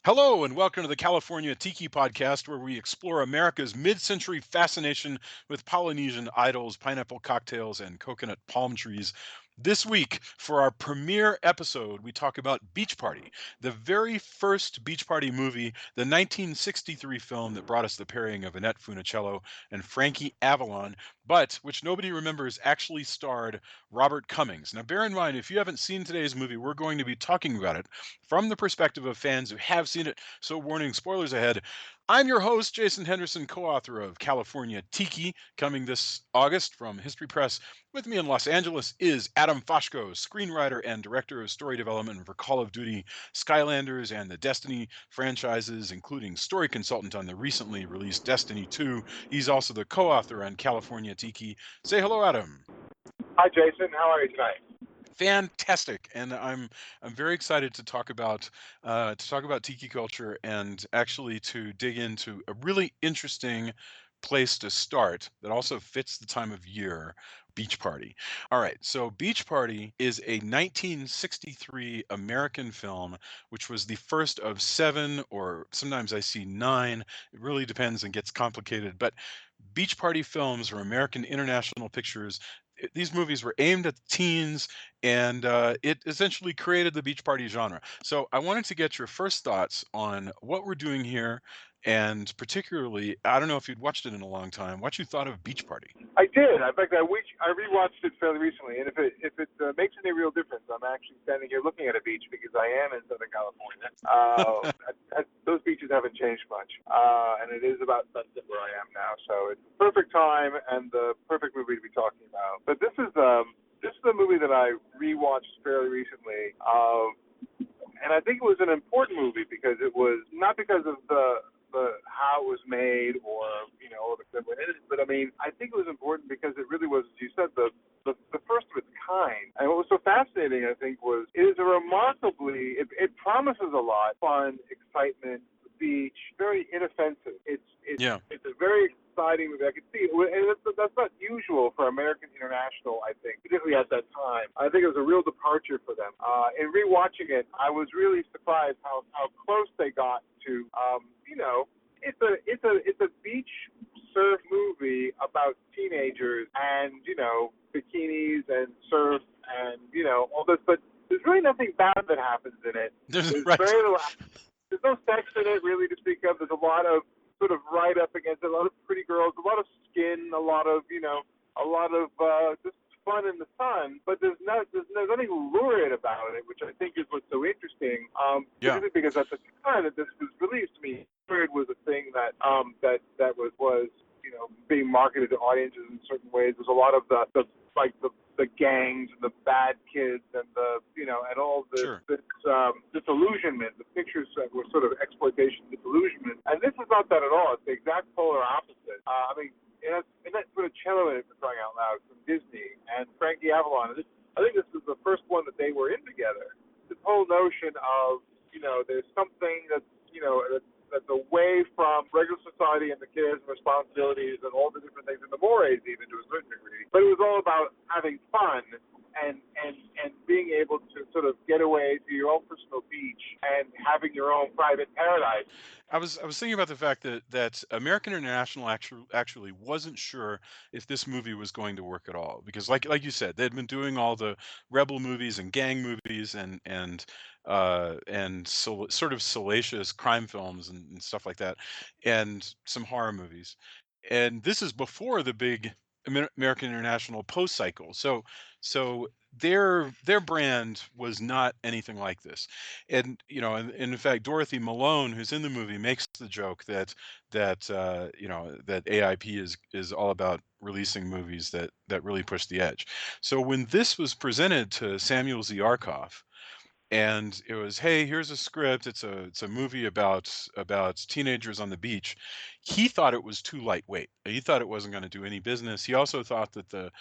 Hello, and welcome to the California Tiki podcast, where we explore America's mid century fascination with Polynesian idols, pineapple cocktails, and coconut palm trees. This week, for our premiere episode, we talk about Beach Party, the very first Beach Party movie, the 1963 film that brought us the pairing of Annette Funicello and Frankie Avalon, but which nobody remembers actually starred Robert Cummings. Now, bear in mind, if you haven't seen today's movie, we're going to be talking about it from the perspective of fans who have seen it. So, warning, spoilers ahead. I'm your host, Jason Henderson, co author of California Tiki, coming this August from History Press. With me in Los Angeles is Adam Foshko, screenwriter and director of story development for Call of Duty, Skylanders, and the Destiny franchises, including story consultant on the recently released Destiny 2. He's also the co author on California Tiki. Say hello, Adam. Hi, Jason. How are you tonight? Fantastic, and I'm very excited to talk about tiki culture and actually to dig into a really interesting place to start that also fits the time of year. Beach Party. All right, so Beach Party is a 1963 American film, which was the first of seven, or sometimes I see nine. It really depends and gets complicated, but Beach Party films or American International Pictures. These movies were aimed at teens, and it essentially created the beach party genre. So I wanted to get your first thoughts on what we're doing here, and particularly, I don't know if you'd watched it in a long time, what you thought of Beach Party. I did. In fact, I rewatched it fairly recently, and if it makes any real difference, I'm actually standing here looking at a beach because I am in Southern California. Those beaches haven't changed much, and it is about sunset where I am now, so it's the perfect time and the perfect movie to be talking about. But this is a movie that I rewatched fairly recently. And I think it was an important movie because it was not because of the how it was made or all the that went in it, but I mean I think it was important because it really was, as you said, the first of its kind. And what was so fascinating, I think, was it is a remarkably it promises a lot, fun, excitement, the beach, very inoffensive. Yeah, It's a very exciting movie. I could see it, and that's not usual for American International, I think, particularly at that time. I think it was a real departure for them. In rewatching it, I was really surprised how close they got to, it's a beach surf movie about teenagers and bikinis and surf and all this, but there's really nothing bad that happens in it. there's There's right. very little. There's no sex in it really to speak of. There's a lot of sort of right up against it, a lot of pretty girls, a lot of skin, a lot of just fun in the sun. But there's nothing lurid about it, which I think is what's so interesting. Yeah, Particularly because at the time that this was released, I mean, lurid was a thing that was being marketed to audiences in certain ways. There's a lot of the gangs and the bad kids and and all sure. this disillusionment. The pictures that were sort of exploitation, disillusionment, and this is not that at all. It's the exact polar opposite. I mean, it has Funicello in it, for crying out loud, from Disney, and Frankie Avalon. I think this is the first one that they were in together. This whole notion of there's something that's away from regular society and the cares and responsibilities and all the different things and the mores, even to a certain degree. But it was all about having fun and being able to sort of get away to your own personal beach and having your own private paradise. I was thinking about the fact that American International actually wasn't sure if this movie was going to work at all, because like you said, they'd been doing all the rebel movies and gang movies and sort of salacious crime films and stuff like that, and some horror movies. And this is before the big American International post cycle. So their brand was not anything like this. And and in fact, Dorothy Malone, who's in the movie, makes the joke that AIP is all about releasing movies that really push the edge. So when this was presented to Samuel Z. Arkoff, and it was, hey, here's a script, it's a movie about teenagers on the beach. He thought it was too lightweight. He thought it wasn't going to do any business. He also thought that the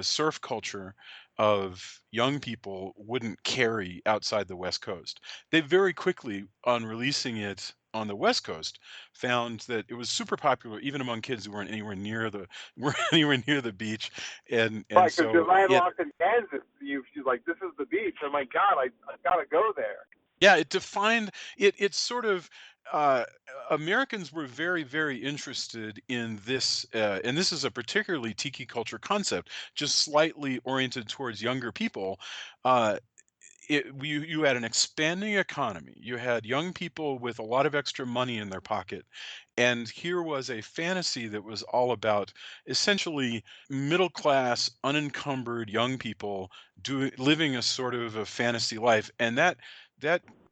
surf culture of young people wouldn't carry outside the West Coast. They very quickly, on releasing it on the West Coast, found that it was super popular even among kids who weren't anywhere near the weren't anywhere near the beach. And Right, because you're so yeah. landlocked in Kansas. You're like, this is the beach. Oh my God, I gotta go there. Yeah, it defined it. It's sort of uh, Americans were very, very interested in this, and this is a particularly tiki culture concept, just slightly oriented towards younger people. Uh, you had an expanding economy. You had young people with a lot of extra money in their pocket, and here was a fantasy that was all about essentially middle class, unencumbered young people living a sort of a fantasy life, and that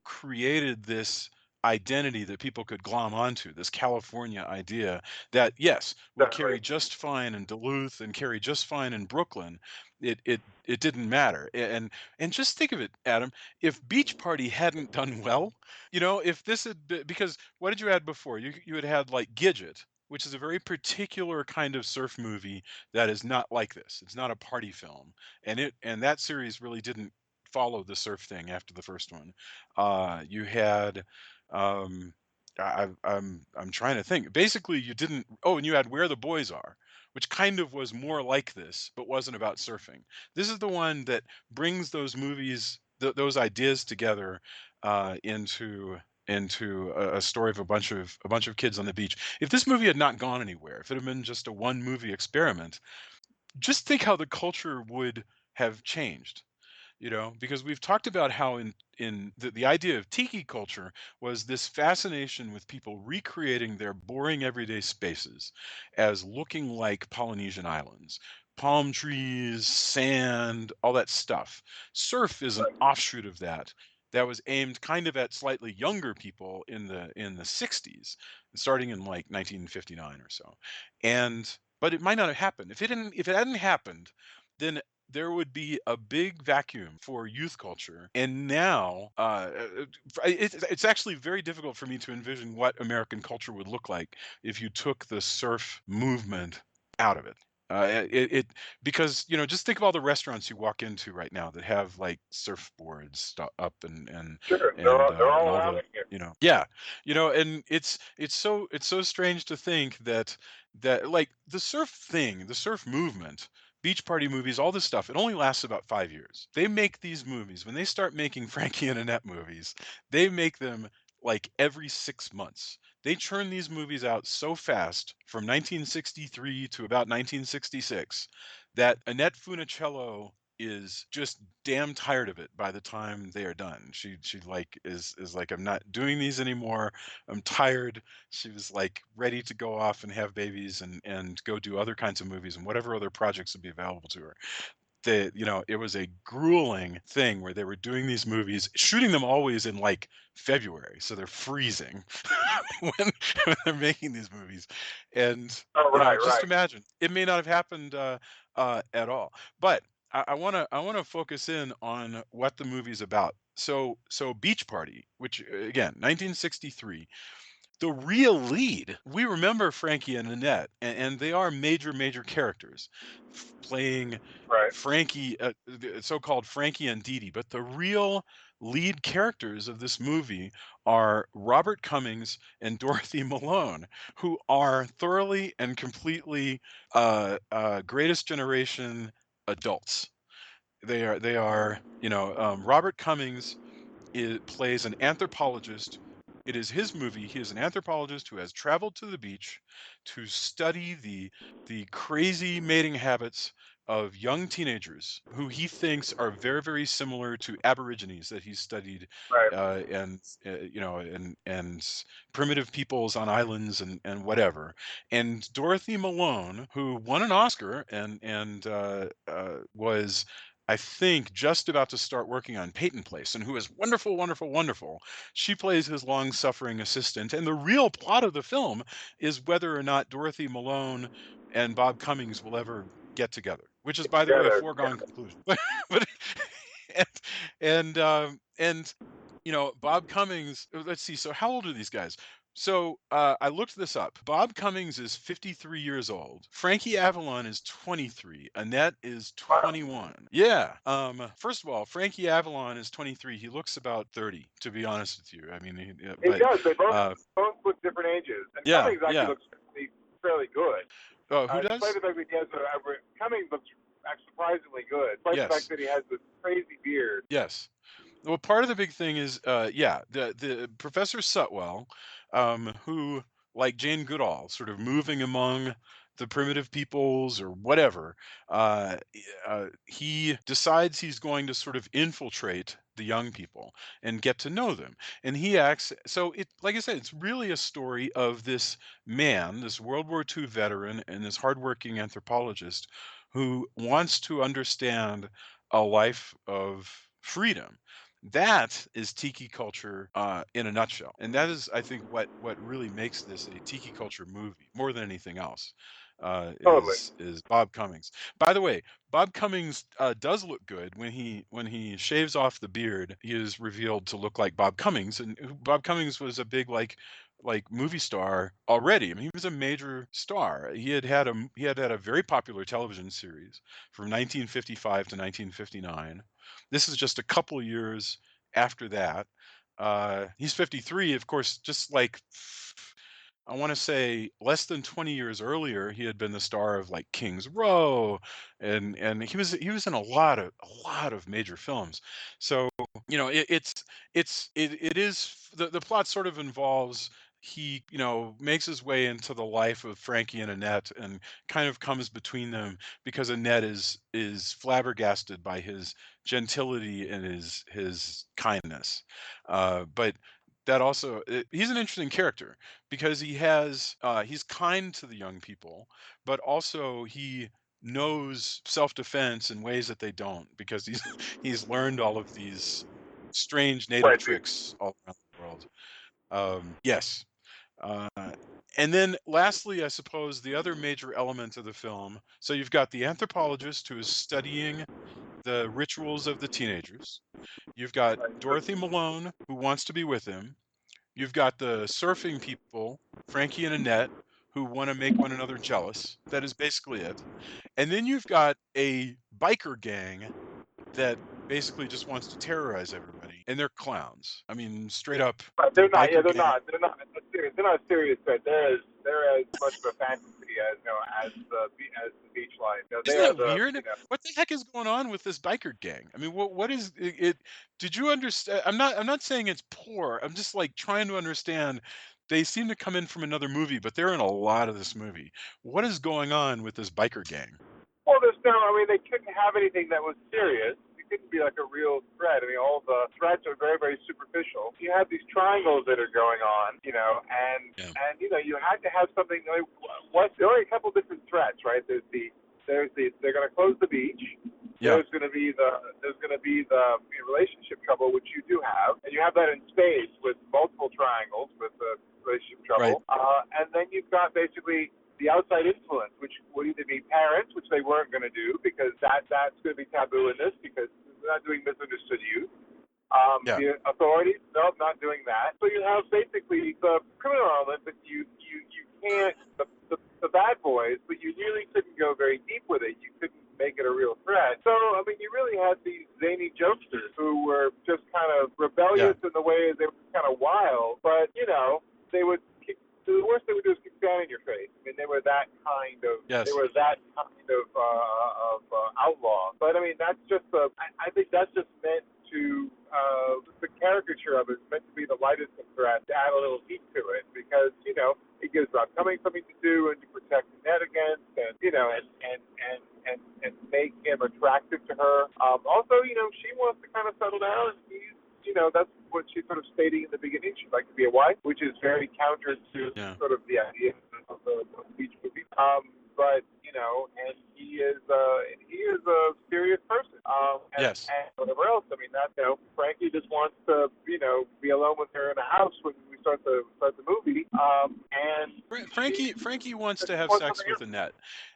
created this identity that people could glom onto, this California idea that yes would Definitely. carry just fine in Duluth and carry just fine in Brooklyn. It didn't matter. And just think of it, Adam, if Beach Party hadn't done well, if this had been, because what did you add before? You had like Gidget, which is a very particular kind of surf movie that is not like this. It's not a party film, and that series really didn't follow the surf thing after the first one. You had, um, I'm trying to think. Basically, you didn't. Oh, and you had Where the Boys Are, which kind of was more like this, but wasn't about surfing. This is the one that brings those movies, those ideas together into a story of a bunch of kids on the beach. If this movie had not gone anywhere, if it had been just a one movie experiment, just think how the culture would have changed. Because we've talked about how in the idea of tiki culture was this fascination with people recreating their boring everyday spaces as looking like Polynesian islands, palm trees, sand, all that stuff. Surf is an offshoot of that was aimed kind of at slightly younger people in the 60s, starting in like 1959 or so. And but it might not have happened. If it hadn't happened, then there would be a big vacuum for youth culture. And now, it's actually very difficult for me to envision what American culture would look like if you took the surf movement out of it. Because just think of all the restaurants you walk into right now that have like surfboards up and Sure, and they're and all all around the here. yeah, and it's so strange to think that like the surf movement, beach party movies, all this stuff, it only lasts about 5 years. They make these movies, when they start making Frankie and Annette movies, they make them like every 6 months. They churn these movies out so fast from 1963 to about 1966 that Annette Funicello is just damn tired of it by the time they are done. She like is like, I'm not doing these anymore. I'm tired. She was like ready to go off and have babies and go do other kinds of movies and whatever other projects would be available to her. It was a grueling thing where they were doing these movies, shooting them always in like February, so they're freezing when, when they're making these movies. And Oh, right, just right. imagine it may not have happened at all. But I want to focus in on what the movie's about. So Beach Party, which again 1963, the real lead, we remember Frankie and Annette, and they are major, major characters playing Right. Frankie, the so-called Frankie and Dee Dee. But the real lead characters of this movie are Robert Cummings and Dorothy Malone, who are thoroughly and completely greatest generation adults. Robert Cummings plays an anthropologist. It is his movie. He is an anthropologist who has traveled to the beach to study the crazy mating habits of young teenagers who he thinks are very, very similar to Aborigines that he's studied, Right. and primitive peoples on islands and whatever. And Dorothy Malone, who won an Oscar and was, I think, just about to start working on Peyton Place, and who is wonderful, wonderful, wonderful. She plays his long suffering assistant. And the real plot of the film is whether or not Dorothy Malone and Bob Cummings will ever get together, which is, by the way, a Together. foregone conclusion. But and and Bob Cummings. Let's see. So how old are these guys? So I looked this up. Bob Cummings is 53 years old. Frankie Avalon is 23. Annette is Wow. 21. Yeah. First of all, Frankie Avalon is 23. He looks about 30, to be honest with you. I mean, He but does. They both uh, both look different ages, and yeah, Cummings actually yeah. looks fairly good. Who Despite does? the fact that he has Cummings looks surprisingly good, despite the fact Yes, that he has this crazy beard. yes. Well, part of the big thing is, the Professor Sutwell, who, like Jane Goodall, sort of moving among the primitive peoples or whatever, he decides he's going to sort of infiltrate the young people and get to know them. And he acts so it like I said, it's really a story of this man, this World War II veteran and this hardworking anthropologist who wants to understand a life of freedom. That is tiki culture in a nutshell, and that is, I think, what really makes this a tiki culture movie more than anything else. Totally. Is Bob Cummings. By the way, Bob Cummings does look good when he shaves off the beard. He is revealed to look like Bob Cummings, and Bob Cummings was a big like movie star already. I mean, he was a major star. He had had a very popular television series from 1955 to 1959. This is just a couple years after that. He's 53, of course, just like I want to say less than 20 years earlier, he had been the star of like King's Row, and he was in a lot of major films. So it is the plot sort of involves he makes his way into the life of Frankie and Annette and kind of comes between them because Annette is flabbergasted by his gentility and his kindness. But that also he's an interesting character because he's kind to the young people, but also he knows self-defense in ways that they don't because he's he's learned all of these strange native Right. tricks all around the world. Yes. Uh, and then lastly, I suppose the other major element of the film, so you've got the anthropologist who is studying the rituals of the teenagers. You've got Dorothy Malone who wants to be with him. You've got the surfing people, Frankie and Annette, who want to make one another jealous. That is basically it. And then you've got a biker gang that basically just wants to terrorize everybody, and they're clowns. I mean, straight up, But the they're not. Yeah, biker they're gang. not. Serious. They're not serious. But they're as much of a fantasy as as the beach life. They Isn't are that the weird? What the heck is going on with this biker gang? I mean, what is it? Did you understand? I'm not saying it's poor. I'm just like trying to understand. They seem to come in from another movie, but they're in a lot of this movie. What is going on with this biker gang? Well, there's no. I mean, they couldn't have anything that was serious. It couldn't be like a real threat. I mean, all the threats are very, very superficial. You have these triangles that are going on, Yeah. and you had to have something. Like, there are a couple different threats, right? There's the they're going to close the beach. Yeah. There's going to be the relationship trouble, which you do have, and you have that in spades with multiple triangles with the relationship Right. trouble, and then you've got basically the outside influence, which would either be parents, which they weren't going to do because that's going to be taboo in this because they're not doing misunderstood youth. Yeah. The authorities, no, not doing that. So you have basically the criminal element, but you can't the bad boys, but you really couldn't go very deep with it. You couldn't make it a real threat. So I mean, you really had these zany jokesters who were just kind of Yeah. rebellious in the way they were kind of wild, but they would kick. The worst they would do is kick down in your face. I mean, they were that kind of Yes. outlaw. But I mean, that's just I think that's just meant to the caricature of it is meant to be the lightest of threats, to add a little heat to it because it gives Rob Cummings something to do and to protect Annette against, and and make him attractive to her. Also, she wants to kind of settle down, and that's what she's sort of stating in the beginning. She'd like to be a wife, which is very counter to Yeah. sort of the idea of the beach movie. But and he is a serious person. Yes. And whatever else. I mean, that Frankie just wants to be alone with her in the house when we start the movie. And she Frankie wants to have wants sex something with else.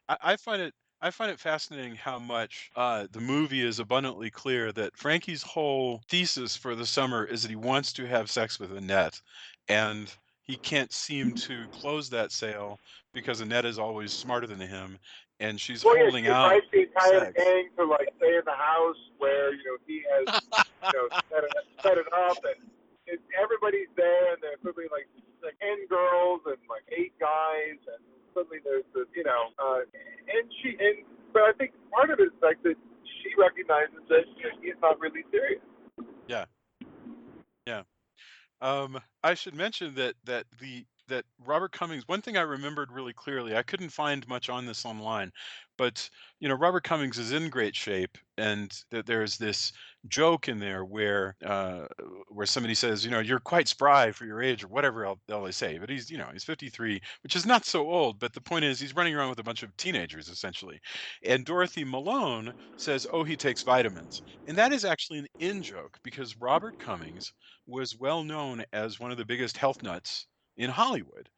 Annette. I find it fascinating how much the movie is abundantly clear that Frankie's whole thesis for the summer is that he wants to have sex with Annette, and he can't seem to close that sale because Annette is always smarter than him, and she's Well, yeah, holding she out invites the entire sex. gang to like stay in the house where he has set it up, and everybody's there, and there's suddenly like 10 girls and like 8 guys, and suddenly there's this, but I think part of it is like that she recognizes that he's not really serious. Yeah. Yeah. I should mention that Robert Cummings. One thing I remembered really clearly. I couldn't find much on this online, but Robert Cummings is in great shape, and that there's this joke in there where somebody says, you're quite spry for your age, or whatever they'll they say. But he's 53, which is not so old. But the point is, he's running around with a bunch of teenagers essentially. And Dorothy Malone says, "Oh, he takes vitamins," and that is actually an in joke because Robert Cummings was well known as one of the biggest health nuts in Hollywood.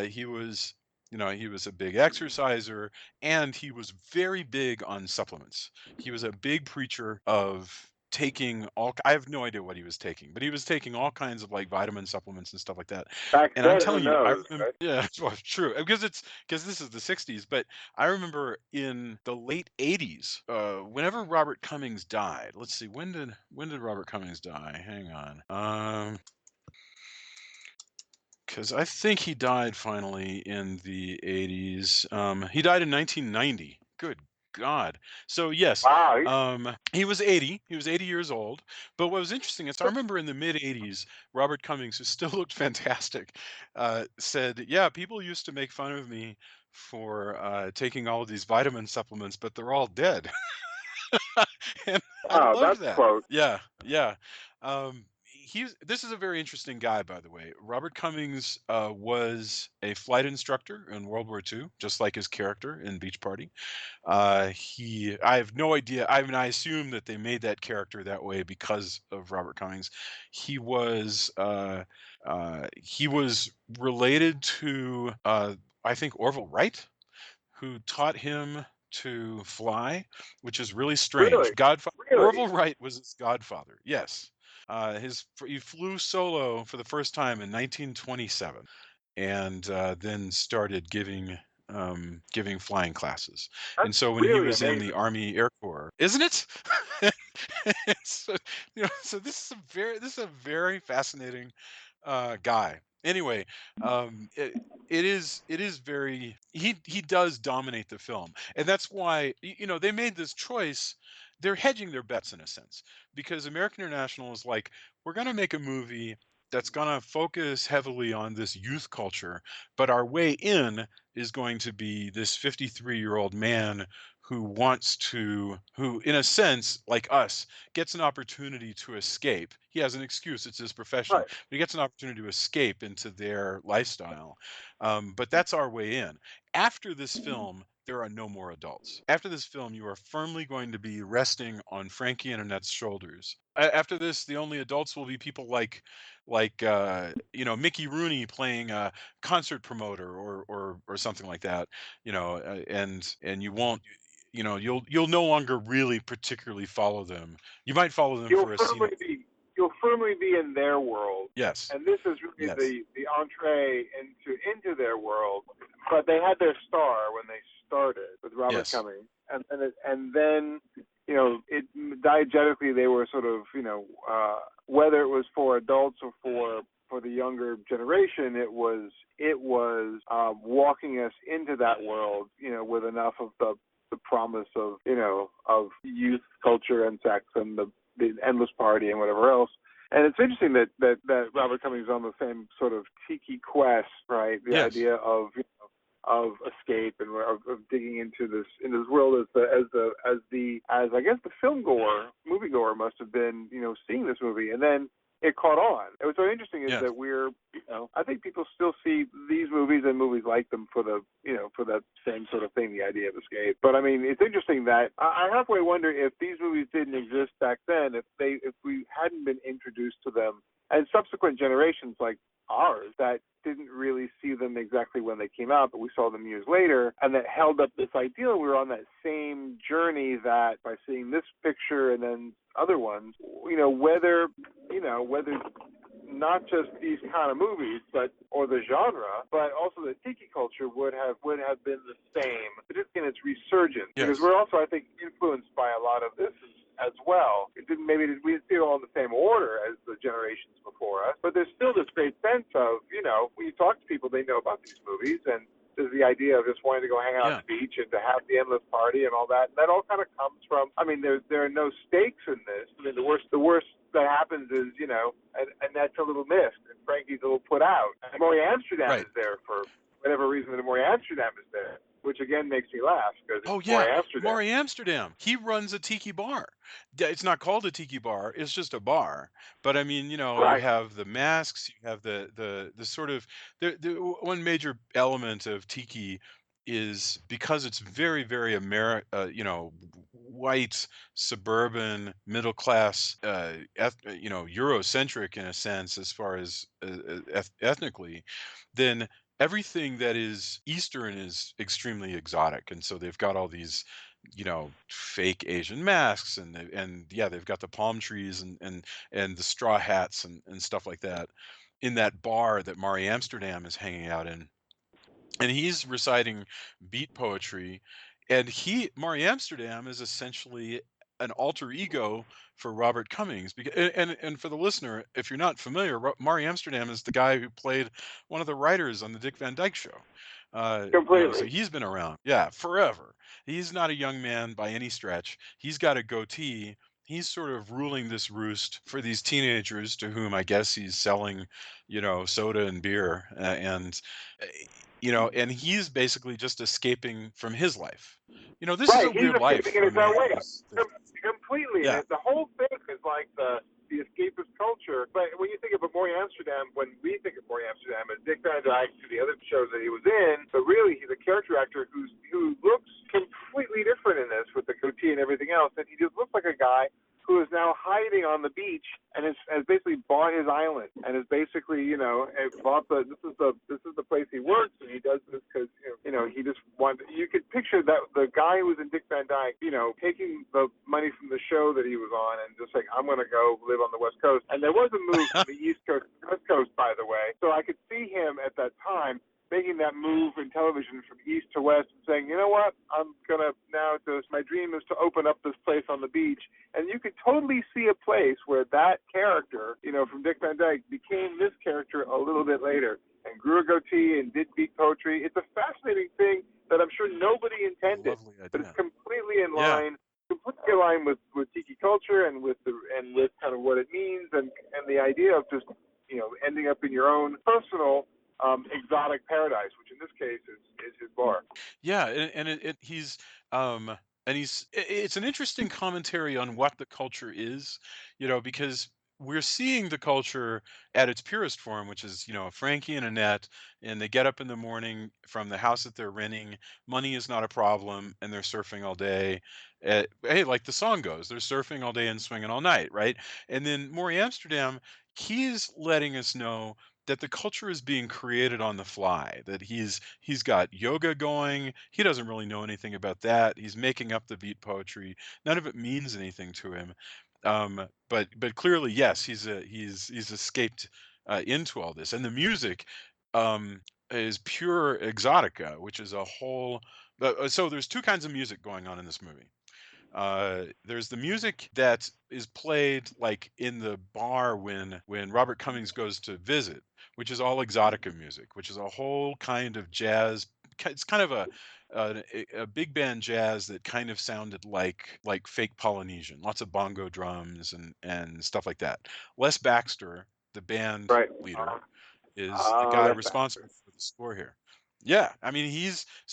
He was, he was a big exerciser, and he was very big on supplements. He was a big preacher of taking all. I have no idea what he was taking, but he was taking all kinds of like vitamin supplements and stuff like that. Back And I'm then, who telling you, I knows, remember. right? Yeah, well, true, because this is the '60s. But I remember in the late '80s, whenever Robert Cummings died. Let's see, when did Robert Cummings die? Hang on. Because I think he died finally in the '80s. He died in 1990. Good God. So yes, Wow. he was 80. He was 80 years old. But what was interesting is I remember in the mid '80s, Robert Cummings, who still looked fantastic, said, "Yeah, people used to make fun of me for taking all of these vitamin supplements, but they're all dead." And I Wow, loved that's a that. quote. Yeah, yeah. He's This is a very interesting guy, by the way. Robert Cummings was a flight instructor in World War II, just like his character in Beach Party. I have no idea. I mean, I assume that they made that character that way because of Robert Cummings. He was he was related to I think Orville Wright, who taught him to fly, which is really Really, strange. Godfather really. Orville Wright was his godfather. Yes, he flew solo for the first time in 1927, and then started giving flying classes. That's And so when he really was in amazing. the Army Air Corps, isn't it? so, so this is a very fascinating guy. Anyway, it is very he does dominate the film, and that's why they made this choice. They're hedging their bets in a sense because American International is like, we're going to make a movie that's going to focus heavily on this youth culture, but our way in is going to be this 53-year-old man who in a sense like us gets an opportunity to escape. He has an excuse, it's his profession, Right. but he gets an opportunity to escape into their lifestyle. But that's our way in. After this film, there are no more adults. After this film, you are firmly going to be resting on Frankie and Annette's shoulders. After this, the only adults will be people like Mickey Rooney playing a concert promoter or something like that. And you won't. You'll no longer really particularly follow them. You might follow them You'll for a scene. firmly be you'll firmly be in their world, Yes. and this is really Yes. the entree into their world. But they had their star when they started with Robert Yes. Cummings, and then it diegetically they were sort of whether it was for adults or for the younger generation, it was walking us into that world, with enough of the promise of youth culture and sex and the endless party and whatever else. And it's interesting that Robert Cummings is on the same sort of tiki quest, right? The Yes. idea of escape and of digging into this world as I guess the moviegoer must have been seeing this movie, and then it caught on. And what's so interesting is Yes. that I think people still see these movies and movies like them for for that same sort of thing, the idea of escape. But I mean, it's interesting that I halfway wonder if these movies didn't exist back then, if we hadn't been introduced to them, and subsequent generations like ours that didn't really see them exactly when they came out, but we saw them years later, and that held up this ideal. We were on that same journey that by seeing this picture and then other ones, whether not just these kind of movies, or the genre, but also the tiki culture would have been the same, just in its resurgence. Because Yes. we're also, I think, influenced by a lot of this as well. We didn't see it all in the same order as the generations before us, but there's still this great sense of, when you talk to people, they know about these movies, and there's the the idea of just wanting to go hang out on Yeah. the beach and to have the endless party and all that. And that all kind of comes from, I mean, there are no stakes in this. I mean, the worst that happens is, and that's a little missed, and Frankie's a little put out. And Maury Amsterdam Right. is there for whatever reason that Maury Amsterdam is there, which again makes me laugh because Oh it's yeah, Maury Amsterdam. Maury Amsterdam. He runs a tiki bar. It's not called a tiki bar. It's just a bar. But I mean, you Right. have the masks. You have the sort of one major element of tiki is because it's very very white suburban middle class Eurocentric in a sense as far as ethnically, then everything that is Eastern is extremely exotic, and so they've got all these, fake Asian masks, and yeah, they've got the palm trees and the straw hats and stuff like that in that bar that Mari Amsterdam is hanging out in, and he's reciting beat poetry, and Mari Amsterdam is essentially an alter ego for Robert Cummings. Because, and for the listener, if you're not familiar, Mari Amsterdam is the guy who played one of the writers on the Dick Van Dyke Show. So Completely. he's been around, yeah, forever. He's not a young man by any stretch. He's got a goatee. He's sort of ruling this roost for these teenagers to whom I guess he's selling, soda and beer, uh, and he's basically just escaping from his life. This is Right, a he's weird life escaping in for a his own man way. who's, Completely, yeah, and the whole thing is like the escapist culture. But when you think of Maury Amsterdam, when we think of Maury Amsterdam as Dick Van Dyke to the other shows that he was in, but really he's a character actor who looks completely different in this with the goatee and everything else, and he just looks like a guy who is now hiding on the beach and has basically bought his island and is basically bought this is the place he works, and he does this because he just wanted. You could picture that the guy who was in Dick Van Dyke, taking the money from the show that he was on and just saying, I'm going to go live on the West Coast. And there was a move from the East Coast to the West Coast, by the way. So I could see him at that time making that move in television from east to west and saying, you know what, I'm going to now my dream is to open up this place on the beach. And you could totally see a place where that character, from Dick Van Dyke became this character a little bit later and grew a goatee and did beat poetry. It's a fascinating thing that I'm sure nobody a intended, lovely but it's idea. completely in Yeah. line with tiki culture and with kind of what it means and the idea of just ending up in your own personal exotic paradise, which in this case is his bar. Yeah, um it's an interesting commentary on what the culture is, because we're seeing the culture at its purest form, which is, Frankie and Annette, and they get up in the morning from the house that they're renting. Money is not a problem, and they're surfing all day. Hey, like the song goes, they're surfing all day and swinging all night, right? And then Maury Amsterdam, he's letting us know that the culture is being created on the fly, that he's got yoga going. He doesn't really know anything about that. He's making up the beat poetry. None of it means anything to him. But clearly, yes, he's escaped into all this. And the music is pure exotica, which is a whole so there's two kinds of music going on in this movie. There's the music that is played like in the bar when Robert Cummings goes to visit, which is all exotica music, which is a whole kind of jazz. It's kind of a big band jazz that kind of sounded like fake Polynesian, lots of bongo drums and stuff like that. Les Baxter, the band Right. leader, is the guy That's bastard. responsible for the score here. Yeah, I mean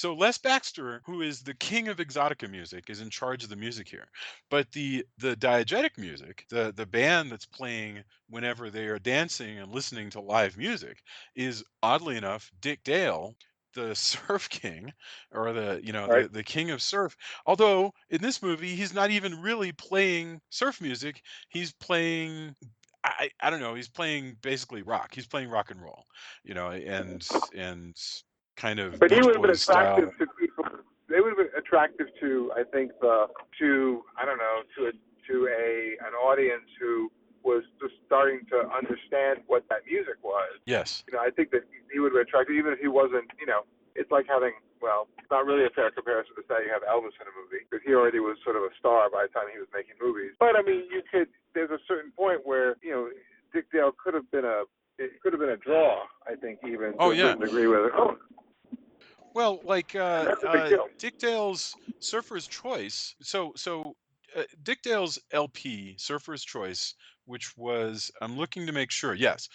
Les Baxter, who is the king of exotica music, is in charge of the music here. But the diegetic music, the band that's playing whenever they are dancing and listening to live music, is oddly enough Dick Dale, the surf king, or Right. the king of surf. Although in this movie he's not even really playing surf music, he's playing I don't know. He's playing basically rock. He's playing rock and roll, and kind of But he Beach would have been Boys attractive style. to people. They would have been attractive to, I think, to I don't know, to an audience who was just starting to understand what that music was. Yes. I think that he would have been attractive, even if he wasn't. It's like having. Well, it's not really a fair comparison to say you have Elvis in a movie because he already was sort of a star by the time he was making movies. But I mean, you could. There's a certain point where Dick Dale could have been a. It could have been a draw. I think even Oh to a yeah. certain degree with it. Oh, Well, like and that's a big deal. Dick Dale's Surfer's Choice. Dick Dale's LP Surfer's Choice, which was, I'm looking to make sure. Yes,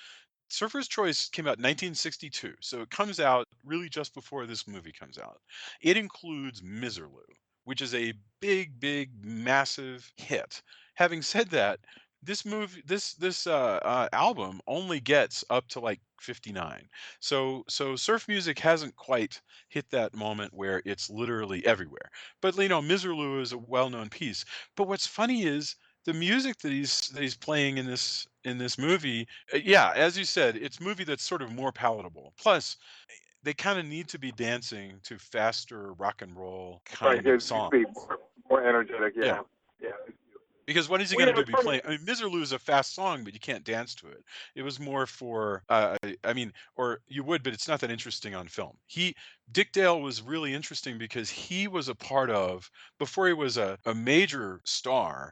Surfer's Choice came out in 1962, so it comes out really just before this movie comes out. It includes Miserlou, which is a big, big, massive hit. Having said that, this album only gets up to like 59. So surf music hasn't quite hit that moment where it's literally everywhere. But Miserlou is a well-known piece. But what's funny is the music that he's playing in this movie, yeah, as you said, it's a movie that's sort of more palatable. Plus, they kind of need to be dancing to faster rock and roll Right, kind of it needs to be songs. more energetic. Yeah. Yeah, yeah. Because what is he Well, gonna yeah, do? it's Be funny. playing? I mean, Miserlou is a fast song, but you can't dance to it. It was more for, I mean, or you would, but it's not that interesting on film. Dick Dale was really interesting because he was a part of, before he was a major star,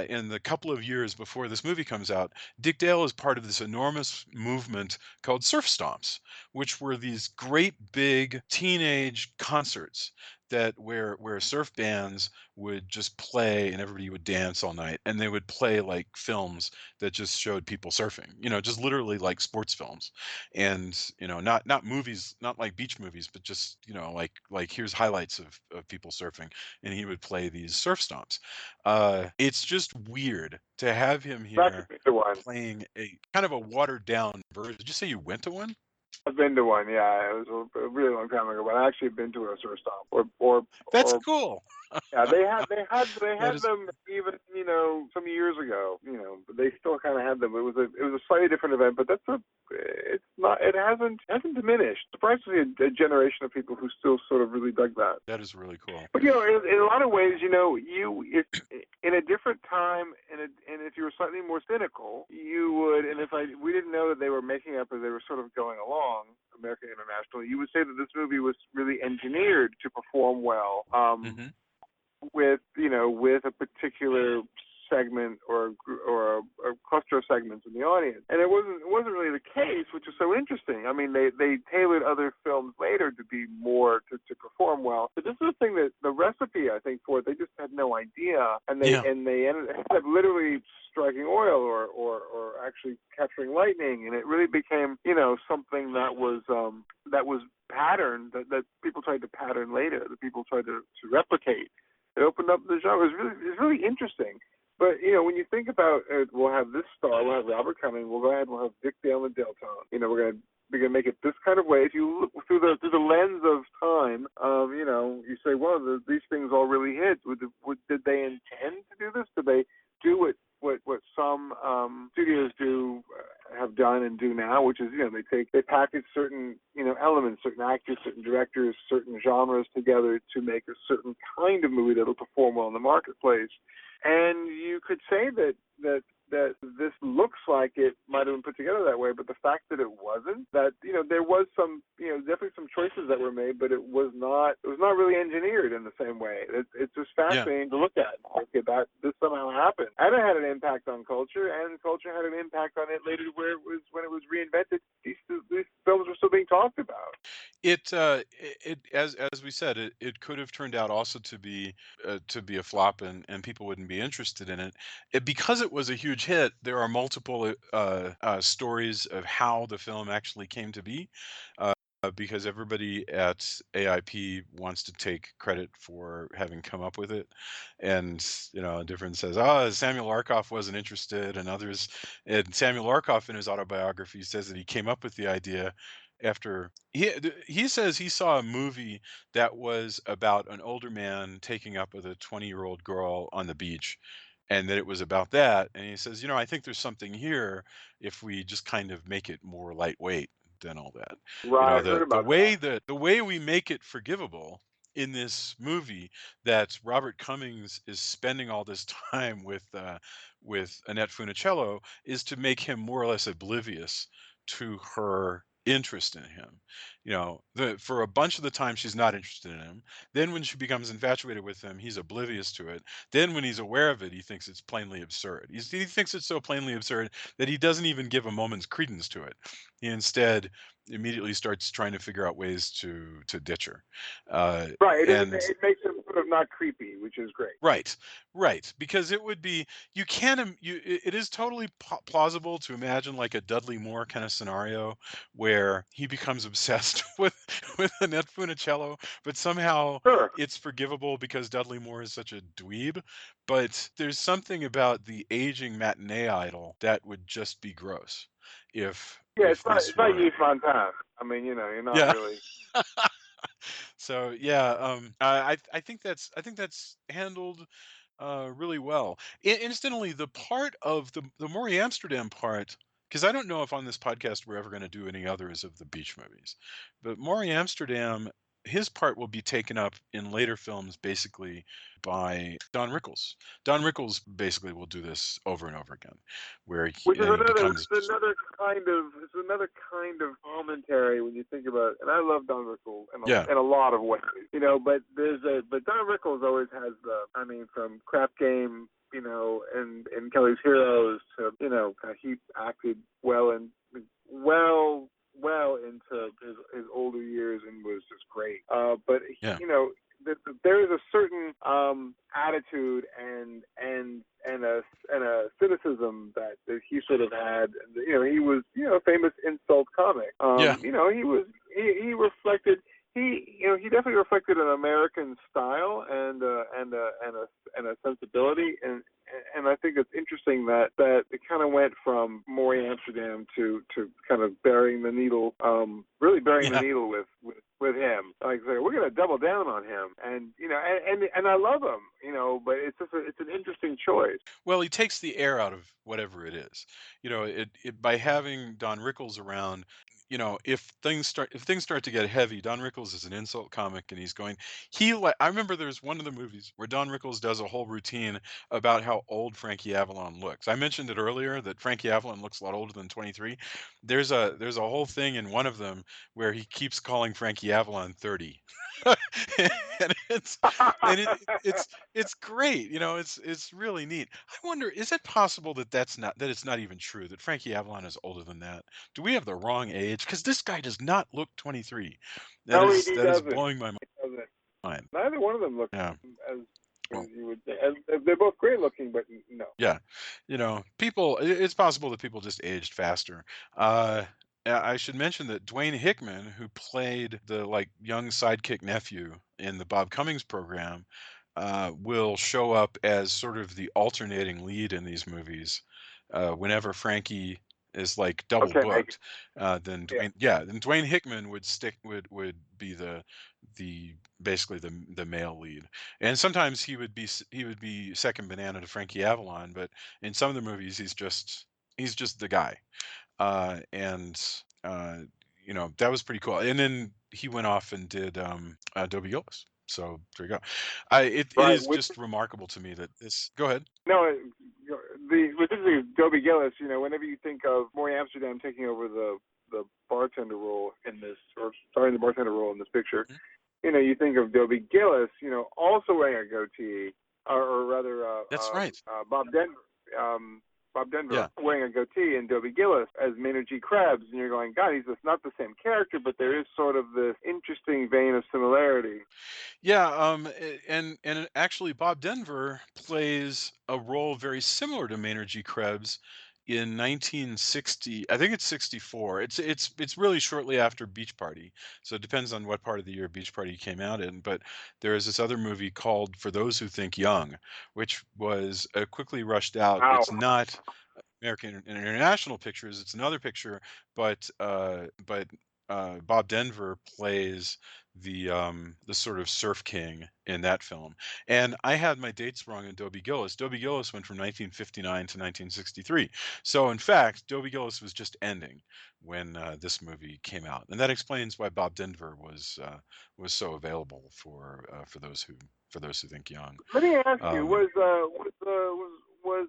in the couple of years before this movie comes out. Dick Dale is part of this enormous movement called Surf Stomps, which were these great big teenage concerts that where surf bands would just play and everybody would dance all night, and they would play like films that just showed people surfing, just literally like sports films. And not movies, not like beach movies, but just like here's highlights of people surfing, and he would play these surf stomps. It's just weird to have him I've actually here been to one. playing a kind of a watered down version. Did you say you went to one? I've been to one. Yeah, it was a really long time ago, but I actually been to a surf stop That's or cool. yeah, they That had is them even some years ago, but they still kind of had them. It was a slightly different event, but it's not it hasn't diminished. Surprised to see a generation of people who still sort of really dug that. that is really cool. But in a lot of ways, you if in a different time, and if you were slightly more cynical, you would, and if we didn't know that they were making up as they were sort of going along, American International, you would say that this movie was really engineered to perform well. Hmm. With a particular segment or a cluster of segments in the audience, and it wasn't really the case, which is so interesting. I mean, they tailored other films later to be more to perform well, but this is the thing, that the recipe, I think, for it, they just had no idea, and they Yeah. and they ended up literally striking oil or actually capturing lightning, and it really became something that was patterned, that people tried to pattern later, that people tried to replicate. It opened up the genre. It's really interesting. But when you think about it, we'll have this star, we'll have Robert Cummings, we'll go ahead, we'll have Dick Dale and Deltone. We're gonna make it this kind of way. If you look through the lens of time, you say, well, these things all really hit. Did they intend to do this? Did they do what some studios have done and do now, which is they package certain elements, certain actors, certain directors, certain genres together to make a certain kind of movie that'll perform well in the marketplace. And you could say that this looks like it might have been put together that way, but the fact that it wasn't, that there was some definitely some choices that were made, but it was not really engineered in the same way. It's just Yeah. fascinating to look at. Okay, that this somehow happened, and it had an impact on culture, and culture had an impact on it later, where it was when it was reinvented. These films were still being talked about. It as we said, it could have turned out also to be a flop, and people wouldn't be interested in it. Because it was a huge hit. There are multiple stories of how the film actually came to be. Because everybody at AIP wants to take credit for having come up with it, and different says, "Oh, Samuel Arkoff wasn't interested," and Samuel Arkoff in his autobiography says that he came up with the idea after he says he saw a movie that was about an older man taking up with a 20-year-old girl on the beach, and that it was about that. And he says, I think there's something here if we just kind of make it more lightweight than all that. Right, heard The about way that. we make it forgivable in this movie, that Robert Cummings is spending all this time with Annette Funicello, is to make him more or less oblivious to her interest in him. For a bunch of the time she's not interested in him. Then when she becomes infatuated with him, he's oblivious to it. Then when he's aware of it, he thinks it's plainly absurd. He thinks it's so plainly absurd that he doesn't even give a moment's credence to it. He instead immediately starts trying to figure out ways to ditch her. Right. And It makes him sort of not creepy, which is great. Right, right, because it would be you can it is totally plausible to imagine like a Dudley Moore kind of scenario where he becomes obsessed with Annette Funicello, but somehow Sure. it's forgivable because Dudley Moore is such a dweeb. But there's something about the aging matinee idol that would just be gross Yeah, if this it's not were Yves Montand. I mean, you're not yeah. really. So yeah, I think that's handled really well. Incidentally, the part of the Maury Amsterdam part, because I don't know if on this podcast we're ever going to do any others of the beach movies, but Maury Amsterdam, his part will be taken up in later films, basically by Don Rickles. Don Rickles basically will do this over and over again, where Which is he becomes it's another kind of commentary when you think about it. And I love Don Rickles yeah in a lot of ways, but but Don Rickles always has from Crap Game, and Kelly's Heroes to he acted well into his older years and was just great. But yeah there is a certain attitude and a cynicism that he sort of had. He was a famous insult comic. yeah He reflected. He definitely reflected an American style and a sensibility, and I think it's interesting that it kind of went from Maury Amsterdam to kind of burying the needle, really burying the yeah. needle with him. Like we're going to double down on him, and and I love him, but it's an interesting choice. Well, he takes the air out of whatever it is. By having Don Rickles around, if things start to get heavy, Don Rickles is an insult comic, and I remember there's one of the movies where Don Rickles does a whole routine about how old Frankie Avalon looks. I mentioned it earlier that Frankie Avalon looks a lot older than 23. There's a whole thing in one of them where he keeps calling Frankie Avalon 30. and it's and it's great. It's really neat. I wonder, is it possible that it's not even true that Frankie Avalon is older than that? Do we have the wrong age? Because this guy does not look 23. That No, is he that is doesn't. blowing my He doesn't. mind. Neither one of them look Yeah. as Well, you would say. They're both great looking, but no. yeah. It's possible that people just aged faster. Uh, I should mention that Dwayne Hickman, who played the like young sidekick nephew in the Bob Cummings program, will show up as sort of the alternating lead in these movies. Whenever Frankie is like double Okay, booked, yeah. then Dwayne Hickman would be the basically the male lead, and sometimes he would be second banana to Frankie Avalon, but in some of the movies he's just the guy, and uh, that was pretty cool. And then he went off and did Dobie Gillis. So there you go. It Right. is just remarkable to me that this. Go ahead. No, particularly Dobie Gillis. Whenever you think of Maury Amsterdam taking over the bartender role in this, or starring the bartender role in this picture, Mhm. you think of Dobie Gillis, also wearing a goatee, or rather, That's right. Um, Bob Denver Yeah. wearing a goatee, and Dobie Gillis as Maynard G. Krebs, and you're going, God, he's just not the same character, but there is sort of this interesting vein of similarity. Yeah, and actually, Bob Denver plays a role very similar to Maynard G. Krebs in 1960. I think it's 64. It's really shortly after Beach Party, so it depends on what part of the year Beach Party came out in. But there is this other movie called For Those Who Think Young, which was quickly rushed out. Wow. It's not American International Pictures. It's another picture, but Bob Denver plays the sort of surf king in that film. And I had my dates wrong in Dobie Gillis. Dobie Gillis went from 1959 to 1963. So in fact, Dobie Gillis was just ending when this movie came out, and that explains why Bob Denver was so available for those who think young. Let me ask you, Um, was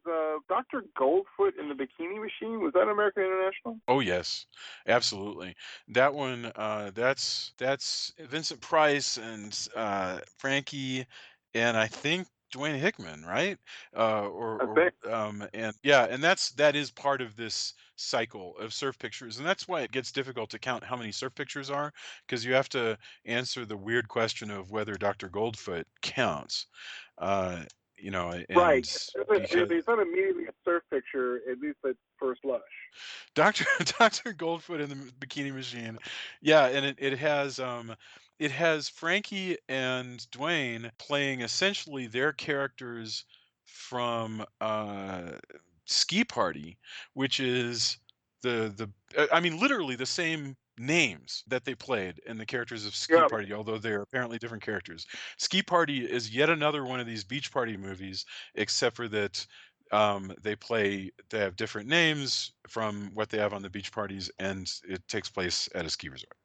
Dr. Goldfoot in the Bikini Machine? Was that American International? Oh yes, absolutely. That one, that's Vincent Price and Frankie, and I think Dwayne Hickman, right? I think. And yeah, and that is part of this cycle of surf pictures, and that's why it gets difficult to count how many surf pictures are, because you have to answer the weird question of whether Dr. Goldfoot counts. Uh, Right. and because It's not immediately a surf picture, at least at first blush. Doctor Doctor Goldfoot in the Bikini Machine, yeah, and it has Frankie and Dwayne playing essentially their characters from Ski Party, which is I mean literally the same names that they played in the characters of Ski Yeah. Party, although they're apparently different characters. Ski Party is yet another one of these beach party movies, except for that they have different names from what they have on the beach parties, and it takes place at a ski resort.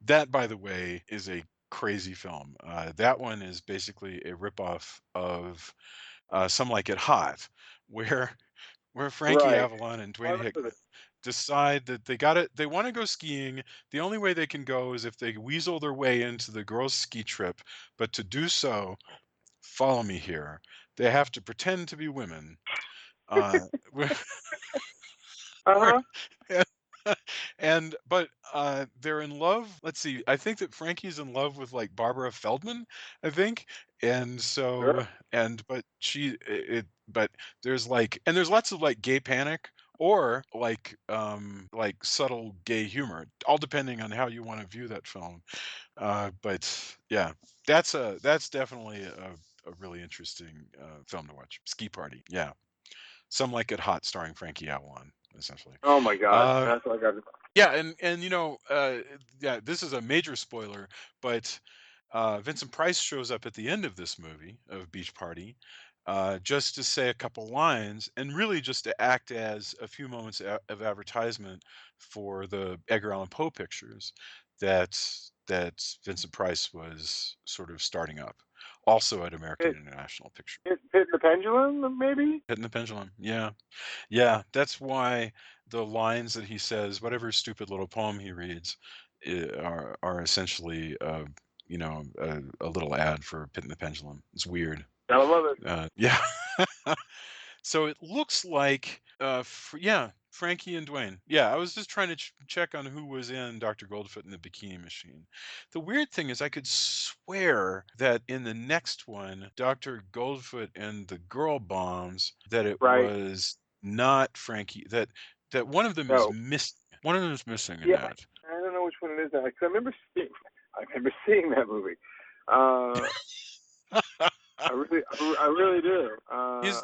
That, by the way, is a crazy film. That one is basically a ripoff of Some Like It Hot, where Frankie Right. Avalon and I Dwayne remember Hickman this. decide that they want to go skiing. The only way they can go is if they weasel their way into the girls' ski trip, but to do so, follow me here. They have to pretend to be women. Uh, Where Uh-huh. and but, they're in love, let's see, I think that Frankie's in love with, like, Barbara Feldman, I think, and so Sure. and but she it but there's lots of, like, gay panic or, like, subtle gay humor, all depending on how you wanna view that film, but, yeah, that's definitely a really interesting, film to watch. Ski Party, yeah. Some Like It Hot starring Frankie Avalon, essentially. Oh my God. Uh, That's what I got. yeah, and yeah, this is a major spoiler, but Vincent Price shows up at the end of this movie of Beach Party, just to say a couple lines, and really just to act as a few moments of advertisement for the Edgar Allan Poe pictures that Vincent Price was sort of starting up, also at American It, International Pictures. Hit the pendulum, maybe? Hitting the pendulum, yeah. Yeah, that's why the lines that he says, whatever stupid little poem he reads, are essentially, a little ad for Pit and the Pendulum. It's weird. I love it. Yeah. So it looks like, yeah, Frankie and Dwayne. Yeah, I was just trying to check on who was in Dr. Goldfoot in the Bikini Machine. The weird thing is, I could swear that in the next one, Dr. Goldfoot and the Girl Bombs, that it Right. was not Frankie. That one of them is No. missing. One of them is missing in Yeah. that. I don't know which one it is now. 'Cause I remember seeing that movie. Uh, I really do.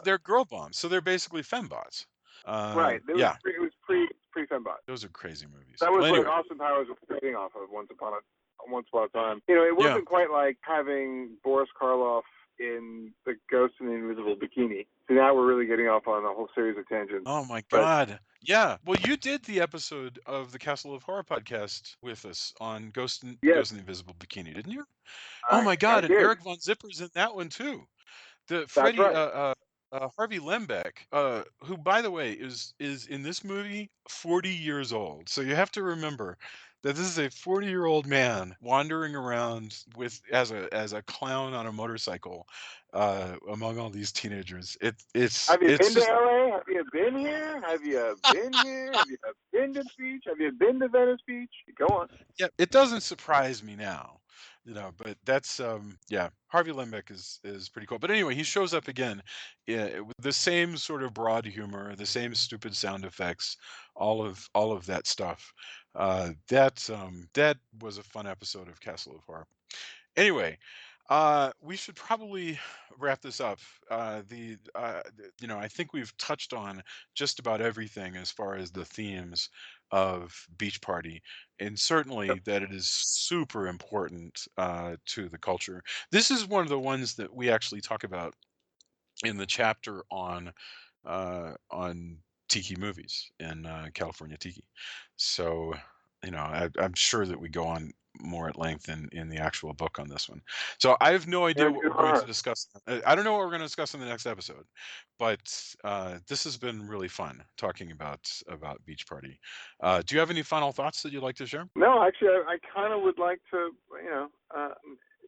They're girl bombs, so they're basically fembots. Right. Yeah, It was pre Fembot. those are crazy movies. That was Well, what anyway, Austin Powers was trading off of Once Upon a Time. You know, it yeah. wasn't quite like having Boris Karloff in The Ghost in the Invisible Bikini. So now we're really getting off on a whole series of tangents. Oh my But god. Yeah. Well, you did the episode of the Castle of Horror podcast with us on yes, Ghost in the Invisible Bikini, didn't you? Oh I my I god, and did. Eric Von Zipper's in that one too. The That's Freddie right. Harvey Lembeck, who by the way is in this movie 40 years old. So you have to remember that this is a 40-year-old man wandering around with as a clown on a motorcycle among all these teenagers. Have you It's been to just LA? Have you been here? Have you been here? Have you been to the beach? Have you been to Venice Beach? Go on. yeah, it doesn't surprise me now, but that's yeah, Harvey Lembeck is pretty cool. But anyway, he shows up again, with the same sort of broad humor, the same stupid sound effects, all of that stuff. That was a fun episode of Castle of Horror. Anyway, we should probably wrap this up. I think we've touched on just about everything as far as the themes of Beach Party, and certainly that it is super important to the culture. This is one of the ones that we actually talk about in the chapter on Tiki movies in California Tiki. So, I'm sure that we go on more at length in the actual book on this one. So I have no idea Yeah, what good we're going for to her. discuss. I don't know what we're going to discuss in the next episode, but this has been really fun talking about Beach Party. Do you have any final thoughts that you'd like to share? No, actually, I kind of would like to,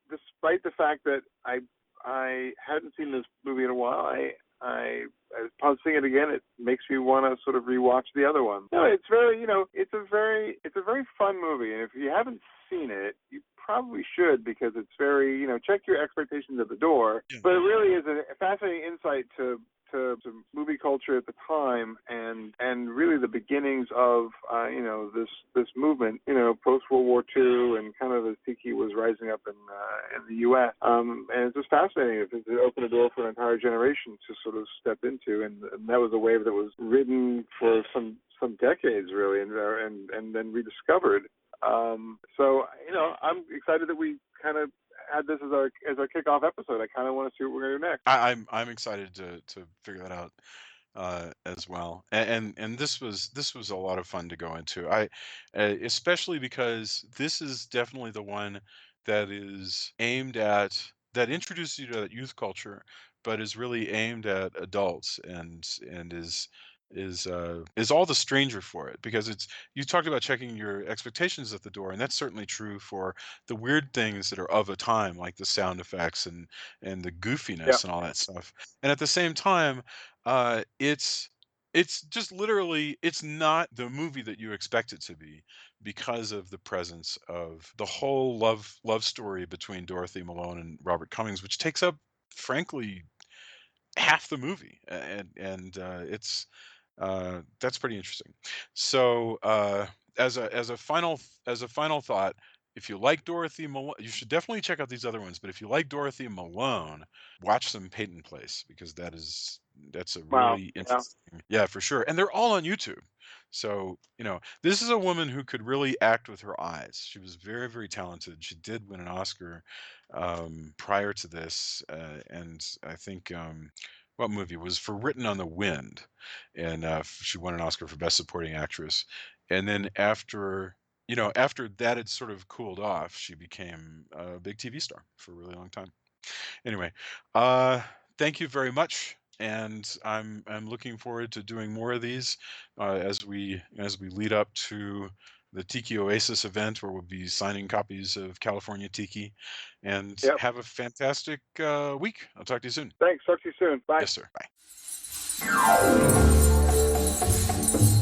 despite the fact that I hadn't seen this movie in a while, upon seeing it again, it makes me want to sort of rewatch the other one. No, it's very, it's a very fun movie, and if you haven't seen it, you probably should, because it's very, check your expectations at the door. Yeah. But it really is a fascinating insight to movie culture at the time, and really the beginnings of this movement, post World War II, and kind of as Tiki was rising up in the U.S. And it's just fascinating. It opened a door for an entire generation to sort of step into, and that was a wave that was ridden for some decades really, and then rediscovered. So I'm excited that we kind of had this as our kickoff episode. I kind of want to see what we're going to do next. I'm excited to figure that out as well. And this was a lot of fun to go into. Especially because this is definitely the one that is aimed at that introduces you to that youth culture, but is really aimed at adults, and is all the stranger for it, because it's, you talked about checking your expectations at the door, and that's certainly true for the weird things that are of a time, like the sound effects and the Yeah. goofiness and all that stuff. And at the same time, it's just literally, it's not the movie that you expect it to be, because of the presence of the whole love story between Dorothy Malone and Robert Cummings, which takes up, frankly, half the movie, and it's that's pretty interesting. So as a final thought, if you like Dorothy Malone, you should definitely check out these other ones. But if you like Dorothy Malone, watch some Peyton Place, because that's a Wow. really Yeah. interesting, yeah, for sure. And they're all on YouTube. So this is a woman who could really act with her eyes. She was very, very talented. She did win an Oscar prior to this, and I think what movie was for Written on the Wind, and she won an Oscar for Best Supporting Actress. And then after that had sort of cooled off, she became a big TV star for a really long time. Anyway, thank you very much, and I'm looking forward to doing more of these as we lead up to the Tiki Oasis event, where we'll be signing copies of California Tiki. And Yep. have a fantastic week. I'll talk to you soon. Thanks. Talk to you soon. Bye. Yes, sir. Bye.